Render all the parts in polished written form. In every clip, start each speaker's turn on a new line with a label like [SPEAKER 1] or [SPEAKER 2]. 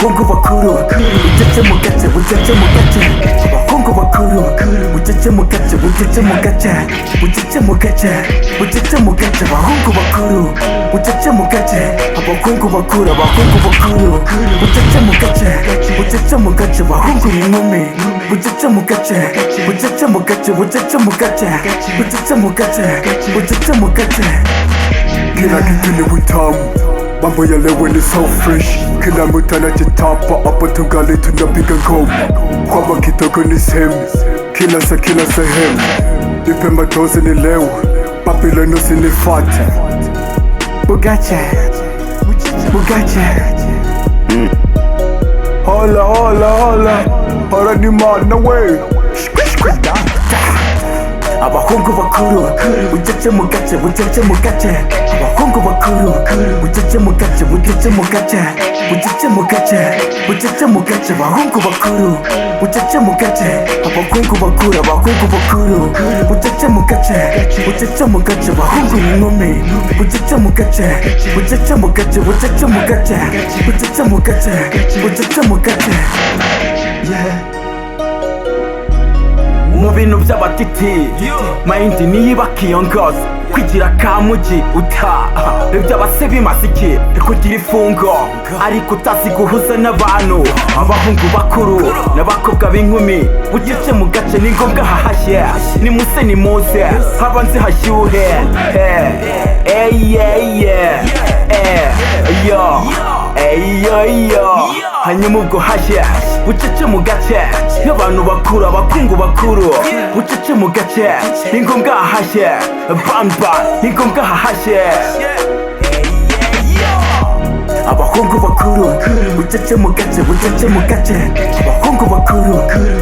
[SPEAKER 1] abahungu bakuru bucece mu gace bucece mu gace abahungu bakuru bucece mu gace bucece mu gace bucece mu gace bucece mu gace abahungu bakuru bucece mu gace abahungu bakuru bucece mu gace bucece mu gace abahungu n'inkumi bucece mu gace bucece mu gace bucece mu gace bucece mu gace bucece mu gace.
[SPEAKER 2] Kila kitu ni utamu, mambo ya leo ni so fresh. Kila mtu anajitapa, hapa tungali tunapiga ngoma. Kwamba kitoko ni sehemu, kila sehemu. Nipe matozi ni leo, Babylon usinifuate.
[SPEAKER 1] Bugache
[SPEAKER 2] Hola ni mana we.
[SPEAKER 1] abahungu bakuru bucece mu gace bucece mu gace abahungu bakuru bucece mu gace bucece mu gace bucece mu gace bucece mu gace abahungu bakuru bucece mu gace abahungu bakuru bucece mu gace bucece mu gace abahungu n'inkumi bucece mu gace bucece mu gace bucece mu gace bucece mu gace bucece mu gace. Mu bintu by'abatiti mayindi niyibakiyongoza kwigira kamugi utaha iby'abase bimaze iki kugira ifungo ariko utazi guhuza n'abantu abahungu bakuru n'abakobwa b'inkumi bucece mu gace ni ngombwa hahashye nimuse nimuze habanze hashyuhe hanyuma ubwo hashye bucece mu gace y'abantu bakuru abakungu bakuru bucece mu gace ni ngombwa hahashye bamba ni ngombwa hahashye abahungu bakuru bucece mu gace bucece mu gace abahungu bakuru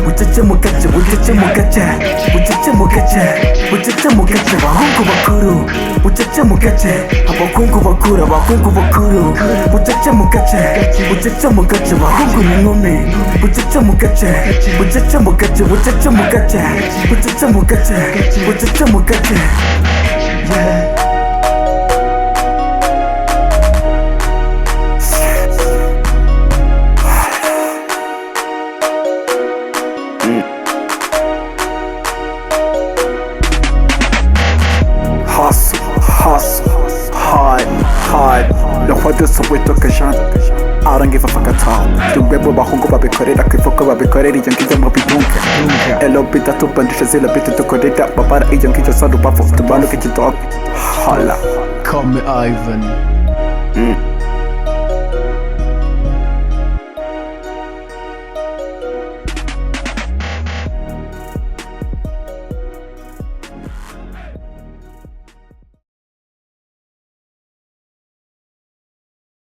[SPEAKER 1] bucece mu gace bucece mu gace bucece mu gace bucece mu gace abahungu bakuru bucece mu gace abahungu bakuru bucece mu gace bucece mu gace abahungu n'inkumi bucece mu gace bucece mu gace bucece mu gace bucece mu gace bucece mu gace.
[SPEAKER 2] Hustle, hard. No wonder Soweto Kajana. I don't give a fuck at all. Tumwebo bahungu babikorera kwivuko babikorera iyo ngijya mu bidunga. Elo bita tupandisha zila bita tukorera babara iyo ngijya sa rubavu tubanuka ikidogo. Hala.
[SPEAKER 3] Call me Ivan.